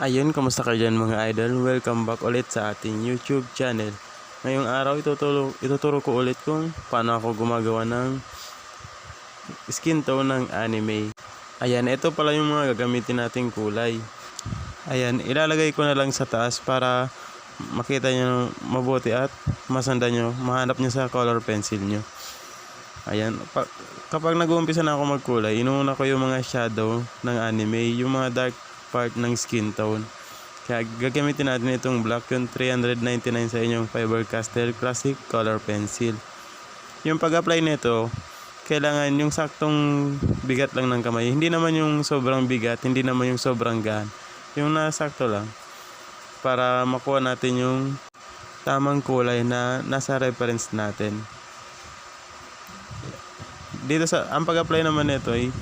Ayun, kamusta kayo dyan mga idol? Welcome back ulit sa ating YouTube channel. Ngayong araw, ituturo ko ulit kung paano ako gumagawa ng skin tone ng anime. Ayan, ito pala yung mga gagamitin nating kulay. Ayan, ilalagay ko na lang sa taas para makita nyo mabuti at masandan nyo, mahanap nyo sa color pencil nyo. Ayan, kapag nag-uumpisa na ako magkulay, inuuna ko yung mga shadow ng anime, yung mga dark part ng skin tone. Kaya gagamitin natin itong black, yung 399 sa inyong Faber-Castell Classic Color Pencil. Yung pag-apply nito, kailangan yung saktong bigat lang ng kamay. Hindi naman yung sobrang bigat, hindi naman yung sobrang gaan. Yung nasakto lang para makuha natin yung tamang kulay na nasa reference natin. Dito ang pag-apply naman nito ay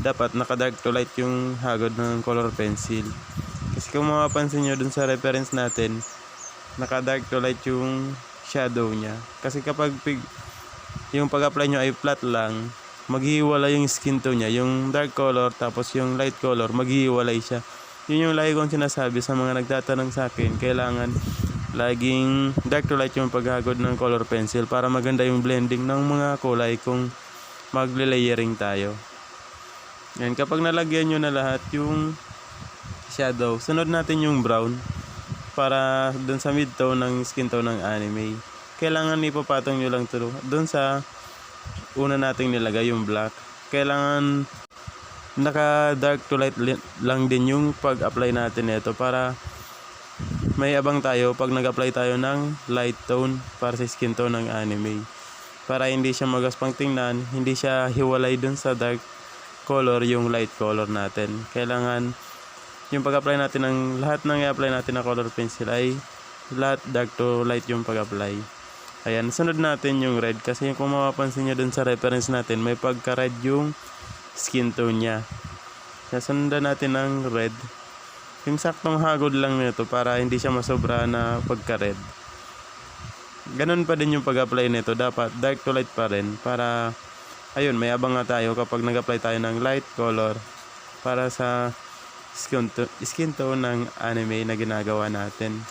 dapat naka-dark to light yung hagod ng color pencil. Kasi kung mapapansin nyo dun sa reference natin, naka-dark to light yung shadow niya. Kasi kapag yung pag-apply nyo ay flat lang, maghihiwalay yung skin tone niya. Yung dark color tapos yung light color, maghihiwalay siya. Yun yung lagi kong sinasabi sa mga nagtatanong sa akin, kailangan laging dark to light yung paghagod ng color pencil para maganda yung blending ng mga kulay kung magle-layering tayo. Yan, kapag nalagyan nyo na lahat yung shadow, sunod natin yung brown para dun sa mid-tone ng skin tone ng anime. Kailangan ipapatong nyo lang ito dun sa una nating nilagay yung black. Kailangan naka dark to light lang din yung pag-apply natin nito para may abang tayo pag nag-apply tayo ng light tone para sa skin tone ng anime. Para hindi siya magaspang tingnan, hindi siya hiwalay dun sa dark color yung light color natin. Kailangan yung pag-apply natin ng lahat ng i-apply natin na color pencil ay lahat dark to light yung pag-apply. Ayan, sunod natin yung red kasi kung mapapansin nyo dun sa reference natin, may pagka-red yung skin tone niya. Sundan natin ng red. Yung saktong hagod lang nito para hindi siya masobra na pagka-red. Ganun pa din yung pag-apply nito, dapat dark to light pa rin para ayun, may abang nga tayo kapag nag-apply tayo ng light color para sa skin tone ng anime na ginagawa natin.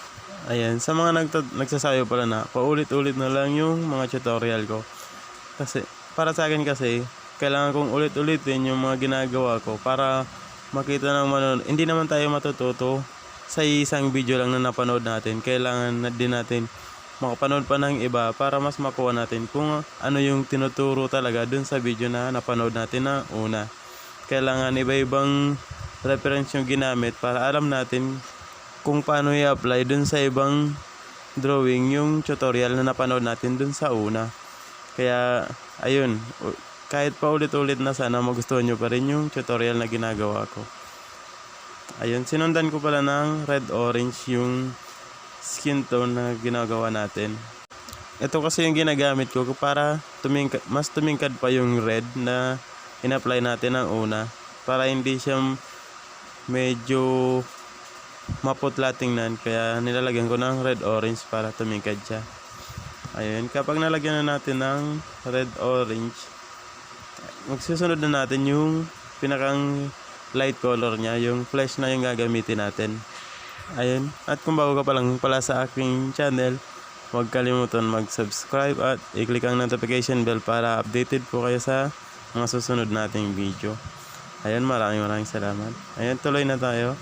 Ayan, sa mga nagsasayo pala na paulit-ulit na lang yung mga tutorial ko. Kasi para sa akin kasi kailangan kong ulit-ulitin yung mga ginagawa ko para makita ng manonood. Hindi naman tayo matututo sa isang video lang na napanood natin. Kailangan na din natin makapanood pa ng iba para mas makuha natin kung ano yung tinuturo talaga dun sa video na napanood natin na una. Kailangan iba-ibang reference yung ginamit para alam natin kung paano i-apply dun sa ibang drawing yung tutorial na napanood natin dun sa una. Kaya ayun, kahit pa ulit-ulit na sana magustuhan nyo pa rin yung tutorial na ginagawa ko. Ayun, sinundan ko pala ng red-orange yung skin tone na ginagawa natin. Ito kasi yung ginagamit ko para mas tumingkad pa yung red na in-apply natin ng una para hindi siya medyo maputla tingnan, kaya nilalagyan ko ng red-orange para tumingkad siya. Ayun, kapag nalagyan na natin ng red-orange, magsusunod na natin yung pinakang light color niya, yung flesh na yung gagamitin natin. Ayun, at kung bago ka pa lang pala sa aking channel, huwag kalimutan mag-subscribe at i-click ang notification bell para updated po kayo sa mga susunod nating video. Ayun, maraming salamat. Ayun, tuloy na tayo.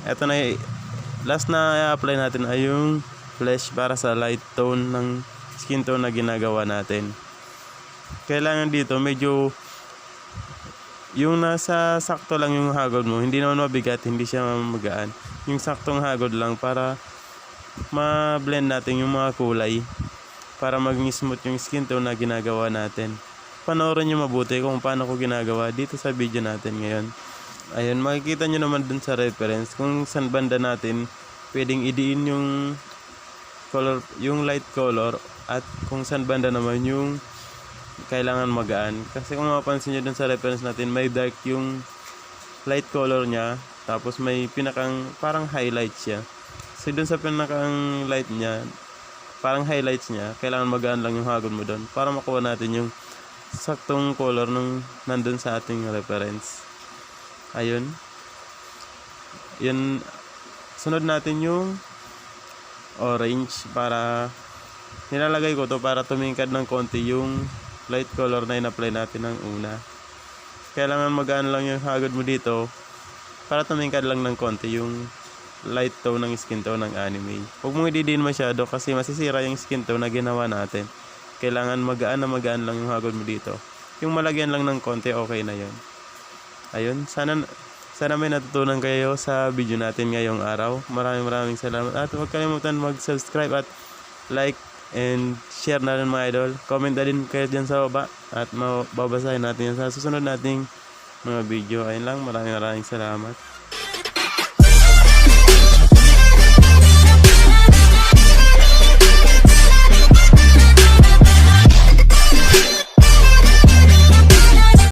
Ito na, last na i-apply natin ay yung flesh para sa light tone ng skin tone na ginagawa natin. Kailangan dito medyo yung nasa sakto lang yung hagod mo, hindi naman mabigat, hindi siya magaan. Yung saktong hagod lang para ma-blend natin yung mga kulay para maging smooth yung skin tone na ginagawa natin. Panoorin nyo mabuti kung paano ko ginagawa dito sa video natin ngayon. Ayun, makikita nyo naman dun sa reference kung saan banda natin pwedeng idiin yung color, yung light color, at kung saan banda naman yung kailangan magaan. Kasi kung mapapansin nyo dun sa reference natin, may dark yung light color niya, tapos may pinakang parang highlights siya. So dun sa pinakang light niya, parang highlights niya, kailangan magaan lang yung hagod mo dun para makuha natin yung saktong color nung nandun sa ating reference. Ayun, Yun, sunod natin yung orange para nilalagay ko to para tumingkad ng konti yung light color na in-apply natin ng una. Kailangan magaan lang yung hagod mo dito para tumingkad lang ng konti yung light tone ng skin tone ng anime. Huwag mong ididin masyado kasi masisira yung skin tone na ginawa natin. Kailangan magaan lang yung hagod mo dito. Yung malagyan lang ng konti, okay na yun. Ayun, sana may natutunan kayo sa video natin ngayong araw. Maraming salamat. At huwag kalimutan mag-subscribe at like and share na rin mga idol. Comment na din kayo dyan sa baba at mababasahin natin yan sa susunod nating mga video. Ayun lang, maraming salamat.